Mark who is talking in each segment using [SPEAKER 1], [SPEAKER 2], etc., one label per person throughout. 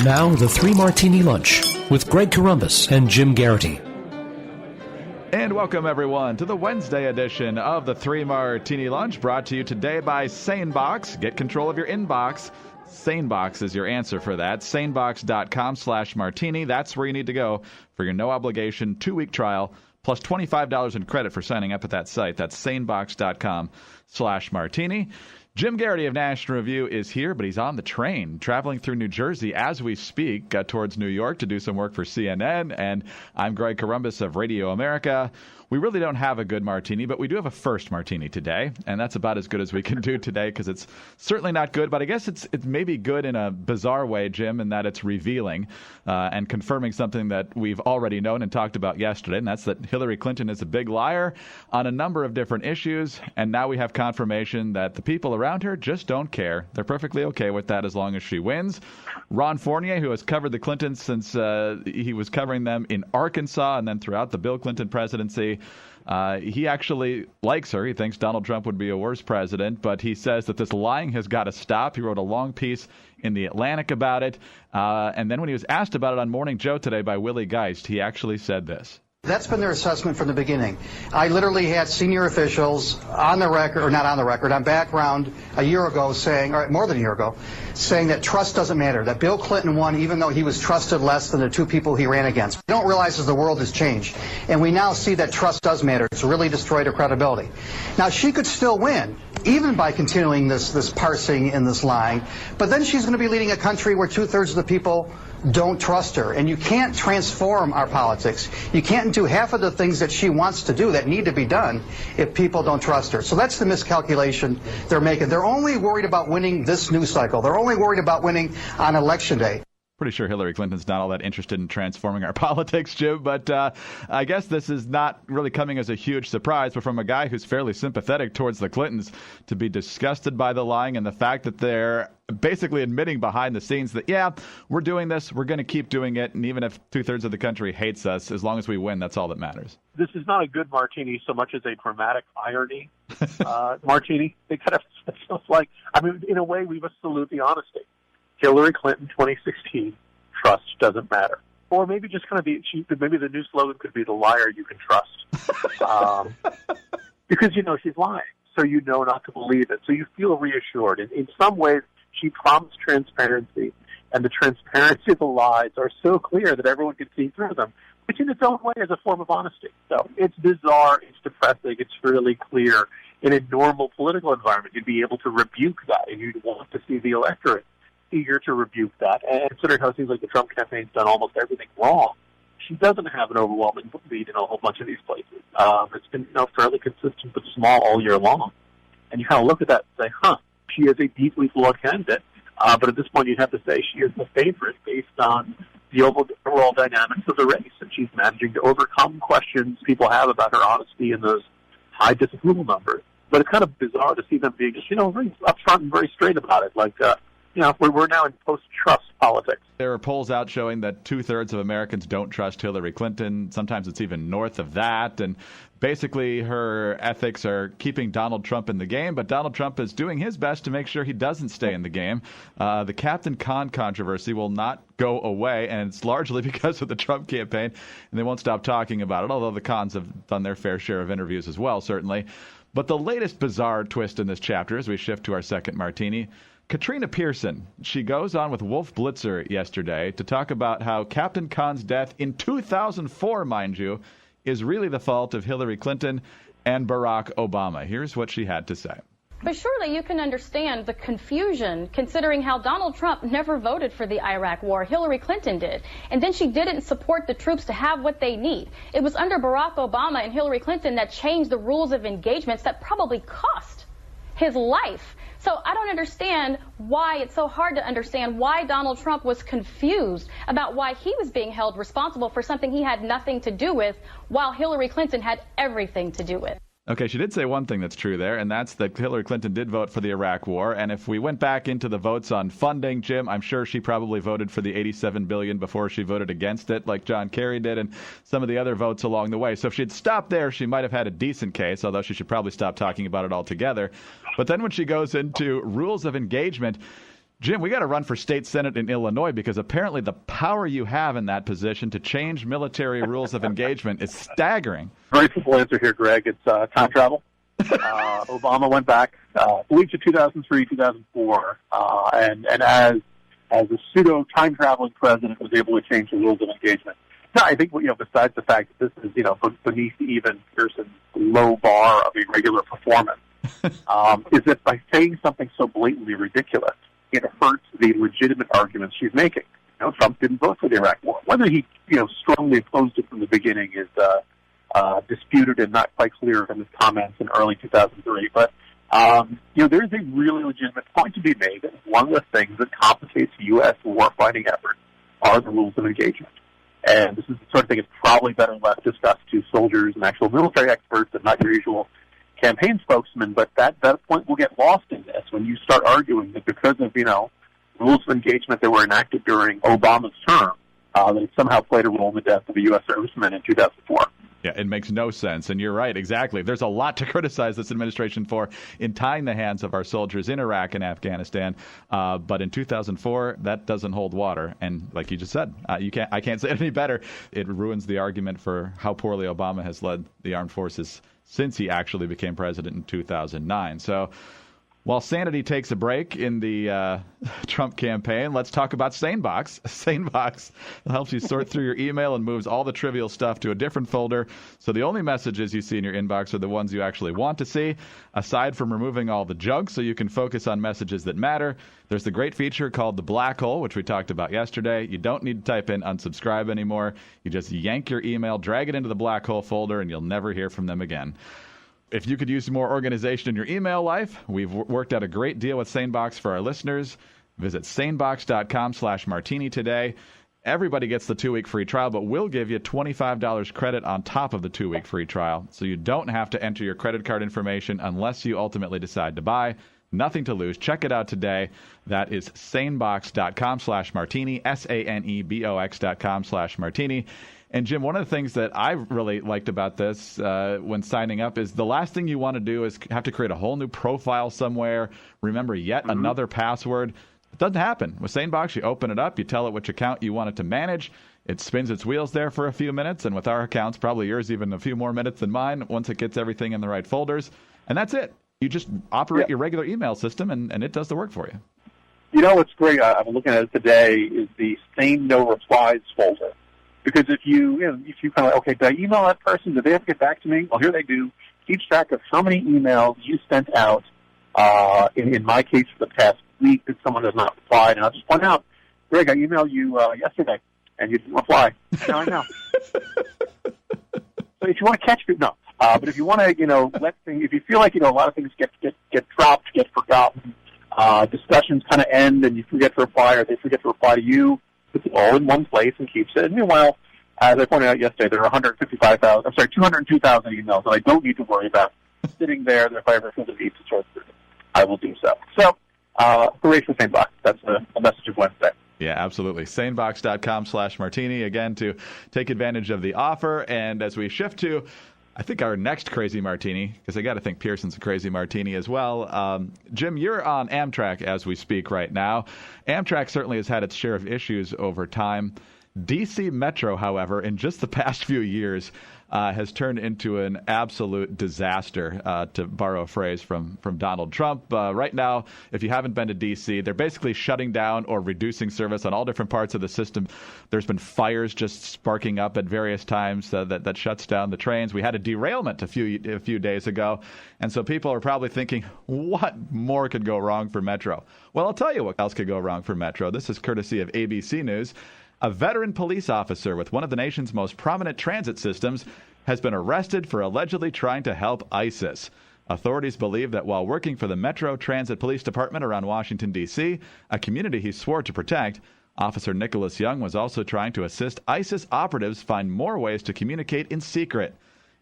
[SPEAKER 1] Now, the Three Martini Lunch with Greg Corombos and Jim Garrity.
[SPEAKER 2] And welcome, everyone, to the Wednesday edition of the Three Martini Lunch, brought to you today by SaneBox. Get control of your inbox. SaneBox is your answer for that. SaneBox.com/martini. That's where you need to go for your no-obligation 2-week trial, plus $25 in credit for signing up at that site. That's SaneBox.com/martini. Jim Garrity of National Review is here, but he's on the train, traveling through New Jersey as we speak, towards New York to do some work for CNN. And I'm Greg Corombos of Radio America. We really don't have a good martini, but we do have a first martini today, and that's about as good as we can do today because it's certainly not good, but I guess it's maybe good in a bizarre way, Jim, in that it's revealing and confirming something that we've already known and talked about yesterday, and that's that Hillary Clinton is a big liar on a number of different issues, and now we have confirmation that the people around her just don't care. They're perfectly okay with that as long as she wins. Ron Fournier, who has covered the Clintons since he was covering them in Arkansas and then throughout the Bill Clinton presidency, he actually likes her. He thinks Donald Trump would be a worse president, but he says that this lying has got to stop. He wrote a long piece in The Atlantic about it. And then when he was asked about it on Morning Joe today by Willie Geist, he actually said this.
[SPEAKER 3] That's been their assessment from the beginning. I literally had senior officials on the record, or not on the record, on background a year ago saying, or more than a year ago, saying that trust doesn't matter, that Bill Clinton won even though he was trusted less than the two people he ran against. We don't realize as the world has changed. And we now see that trust does matter. It's really destroyed her credibility. Now, she could still win, even by continuing this parsing and this lying. But then she's going to be leading a country where 2/3 of the people don't trust her. And you can't transform our politics. You can't do half of the things that she wants to do that need to be done if people don't trust her. So that's the miscalculation they're making. They're only worried about winning this news cycle. They're only worried about winning on Election Day.
[SPEAKER 2] Pretty sure Hillary Clinton's not all that interested in transforming our politics, Jim, but I guess this is not really coming as a huge surprise, but from a guy who's fairly sympathetic towards the Clintons to be disgusted by the lying and the fact that they're basically admitting behind the scenes that, yeah, we're doing this, we're going to keep doing it, and even if 2/3 of the country hates us, as long as we win, that's all that matters.
[SPEAKER 4] This is not a good martini so much as a dramatic irony martini. It kind of feels like, I mean, in a way, we must salute the honesty. Hillary Clinton 2016, trust doesn't matter. Or maybe just kind of maybe the new slogan could be the liar you can trust. Because, you know, she's lying, so you know not to believe it. So you feel reassured. In some ways, she promised transparency, and the transparency of the lies are so clear that everyone can see through them, which in its own way is a form of honesty. So it's bizarre, it's depressing, it's really clear. In a normal political environment, you'd be able to rebuke that, and you'd want to see the electorate eager to rebuke that. And considering how it seems like the Trump campaign's done almost everything wrong, she doesn't have an overwhelming lead in a whole bunch of these places. It's been, you know, fairly consistent but small all year long. And you kind of look at that and say, she is a deeply flawed candidate. But at this point, you'd have to say she is the favorite based on the overall dynamics of the race. And she's managing to overcome questions people have about her honesty and those high disapproval numbers. But it's kind of bizarre to see them being just, you know, very upfront and very straight about it. Like, you know, we're now in post-trust politics.
[SPEAKER 2] There are polls out showing that 2/3 of Americans don't trust Hillary Clinton. Sometimes it's even north of that. And basically her ethics are keeping Donald Trump in the game, but Donald Trump is doing his best to make sure he doesn't stay in the game. The Captain Khan controversy will not go away, and it's largely because of the Trump campaign, and they won't stop talking about it, although the Khans have done their fair share of interviews as well, certainly. But the latest bizarre twist in this chapter, as we shift to our second martini, Katrina Pierson, she goes on with Wolf Blitzer yesterday to talk about how Captain Khan's death in 2004, mind you, is really the fault of Hillary Clinton and Barack Obama. Here's what she had to say.
[SPEAKER 5] But surely you can understand the confusion considering how Donald Trump never voted for the Iraq war. Hillary Clinton did. And then she didn't support the troops to have what they need. It was under Barack Obama and Hillary Clinton that changed the rules of engagements that probably cost his life. So I don't understand why it's so hard to understand why Donald Trump was confused about why he was being held responsible for something he had nothing to do with, while Hillary Clinton had everything to do with.
[SPEAKER 2] Okay, she did say one thing that's true there, and that's that Hillary Clinton did vote for the Iraq War. And if we went back into the votes on funding, Jim, I'm sure she probably voted for the $87 billion before she voted against it, like John Kerry did, and some of the other votes along the way. So if she'd stopped there, she might have had a decent case, although she should probably stop talking about it altogether. But then when she goes into rules of engagement, Jim, we got to run for state senate in Illinois because apparently the power you have in that position to change military rules of engagement is staggering.
[SPEAKER 4] Very simple answer here, Greg. It's time travel. Obama went back, I believe, to 2003, 2004, and as a pseudo time traveling president, was able to change the rules of engagement. Now, I think besides the fact that this is beneath even Pierson's low bar of irregular performance, is that by saying something so blatantly ridiculous, it hurts the legitimate arguments she's making. Trump didn't vote for the Iraq War. Whether he strongly opposed it from the beginning is disputed and not quite clear from his comments in early 2003. But there's a really legitimate point to be made that one of the things that complicates U.S. warfighting efforts are the rules of engagement. And this is the sort of thing that's probably better left discussed to soldiers and actual military experts and not your usual campaign spokesman. But that point will get lost in this when you start arguing that because of, rules of engagement that were enacted during Obama's term, that it somehow played a role in the death of a U.S. serviceman in 2004.
[SPEAKER 2] Yeah, it makes no sense. And you're right, exactly. There's a lot to criticize this administration for in tying the hands of our soldiers in Iraq and Afghanistan. But in 2004, that doesn't hold water. And like you just said, I can't say it any better. It ruins the argument for how poorly Obama has led the armed forces since he actually became president in 2009. So while sanity takes a break in the Trump campaign, let's talk about SaneBox. SaneBox helps you sort through your email and moves all the trivial stuff to a different folder. So the only messages you see in your inbox are the ones you actually want to see, aside from removing all the junk so you can focus on messages that matter. There's the great feature called the black hole, which we talked about yesterday. You don't need to type in unsubscribe anymore. You just yank your email, drag it into the black hole folder, and you'll never hear from them again. If you could use more organization in your email life, we've worked out a great deal with SaneBox for our listeners. Visit sanebox.com/martini today. Everybody gets the 2-week free trial, but we'll give you $25 credit on top of the 2-week free trial. So you don't have to enter your credit card information unless you ultimately decide to buy. Nothing to lose. Check it out today. That is sanebox.com/martini, sanebox.com/martini. And Jim, one of the things that I really liked about this when signing up is the last thing you want to do is have to create a whole new profile somewhere, remember yet another password. It doesn't happen. With SaneBox, you open it up, you tell it which account you want it to manage. It spins its wheels there for a few minutes, and with our accounts, probably yours even a few more minutes than mine, once it gets everything in the right folders. And that's it. You just operate your regular email system, and it does the work for you.
[SPEAKER 4] What's great, I'm looking at it today, is the Sane No Replies folder. Because if you kind of okay, did I email that person? Did they ever get back to me? Well, here they do. Keeps track of how many emails you sent out. In my case, for the past week, that someone has not replied. And I'll just point out, Greg, I emailed you yesterday, and you didn't reply. Now I know. So if you want to catch people, no. But if you want to, let things, if you feel like a lot of things get dropped, get forgotten, discussions kind of end, and you forget to reply, or they forget to reply to you. Puts it all in one place and keeps it. And meanwhile, as I pointed out yesterday, there are 202,000 emails that I don't need to worry about sitting there that if I ever feel the need to sort through them, I will do so. So, hooray for SaneBox. That's a message of Wednesday.
[SPEAKER 2] Yeah, absolutely. Sanebox.com/martini, again, to take advantage of the offer. And as we shift to, I think, our next crazy martini, because I got to think Pierson's a crazy martini as well. Jim, you're on Amtrak as we speak right now. Amtrak certainly has had its share of issues over time. D.C. Metro, however, in just the past few years, has turned into an absolute disaster, to borrow a phrase from Donald Trump. Right now, if you haven't been to D.C., they're basically shutting down or reducing service on all different parts of the system. There's been fires just sparking up at various times that shuts down the trains. We had a derailment a few days ago, and so people are probably thinking, what more could go wrong for Metro? Well, I'll tell you what else could go wrong for Metro. This is courtesy of ABC News. A veteran police officer with one of the nation's most prominent transit systems has been arrested for allegedly trying to help ISIS. Authorities believe that while working for the Metro Transit Police Department around Washington, D.C., a community he swore to protect, Officer Nicholas Young was also trying to assist ISIS operatives find more ways to communicate in secret.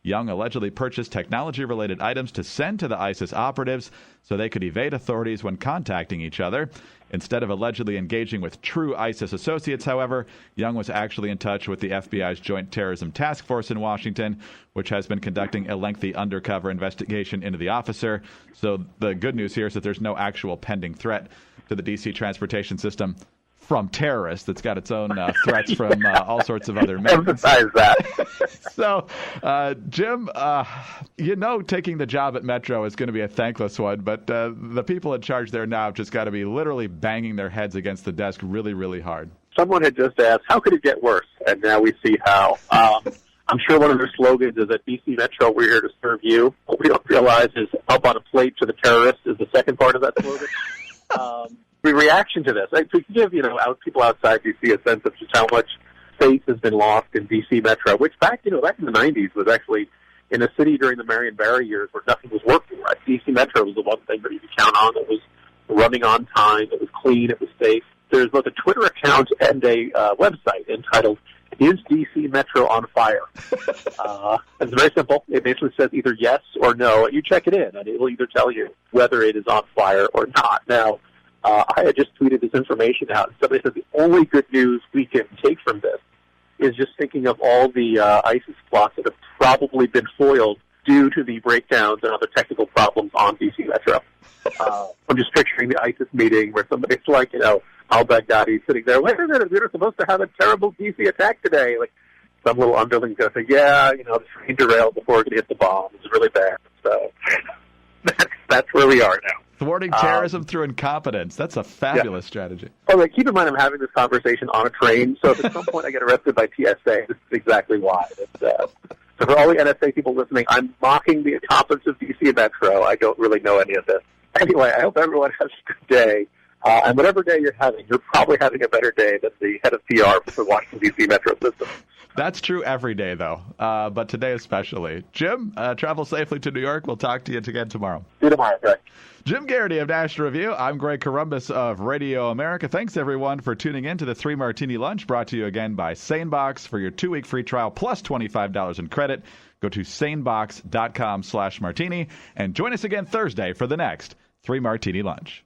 [SPEAKER 2] Young allegedly purchased technology-related items to send to the ISIS operatives so they could evade authorities when contacting each other. Instead of allegedly engaging with true ISIS associates, however, Young was actually in touch with the FBI's Joint Terrorism Task Force in Washington, which has been conducting a lengthy undercover investigation into the officer. So the good news here is that there's no actual pending threat to the D.C. transportation system from terrorists. That's got its own threats from all sorts of other men.
[SPEAKER 4] Emphasize that.
[SPEAKER 2] So, Jim, taking the job at Metro is going to be a thankless one, but the people in charge there now have just got to be literally banging their heads against the desk really, really hard.
[SPEAKER 4] Someone had just asked, how could it get worse? And now we see how. I'm sure one of their slogans is at DC Metro, we're here to serve you. What we don't realize is up on a plate to the terrorists is the second part of that slogan. The reaction to this, to give people outside DC a sense of just how much faith has been lost in DC Metro, which back in the 90s was actually in a city during the Marion Barry years where nothing was working right. DC Metro was the one thing that you could count on that was running on time, it was clean, it was safe. There's both a Twitter account and a website entitled "Is DC Metro on Fire?" It's very simple. It basically says either yes or no, and you check it in, and it will either tell you whether it is on fire or not. Now, I had just tweeted this information out, and somebody said the only good news we can take from this is just thinking of all the ISIS plots that have probably been foiled due to the breakdowns and other technical problems on DC Metro. I'm just picturing the ISIS meeting where somebody's like, al-Baghdadi sitting there, wait a minute, we were supposed to have a terrible DC attack today. Like, some little underling's going to say, the train derailed before it could hit the bomb. It was really bad. So that's where we are now.
[SPEAKER 2] Thwarting terrorism through incompetence. That's a fabulous strategy.
[SPEAKER 4] Okay, keep in mind I'm having this conversation on a train, so if at some point I get arrested by TSA, this is exactly why. So for all the NSA people listening, I'm mocking the incompetence of DC Metro. I don't really know any of this. Anyway, I hope everyone has a good day. And whatever day you're having, you're probably having a better day than the head of PR for the Washington, D.C. Metro system.
[SPEAKER 2] That's true every day, though, but today especially. Jim, travel safely to New York. We'll talk to you again tomorrow.
[SPEAKER 4] See you tomorrow, Greg.
[SPEAKER 2] Jim Garrity of National Review. I'm Greg Corombos of Radio America. Thanks, everyone, for tuning in to the 3 Martini Lunch, brought to you again by SaneBox. For your 2-week free trial plus $25 in credit, go to sanebox.com/martini and join us again Thursday for the next 3 Martini Lunch.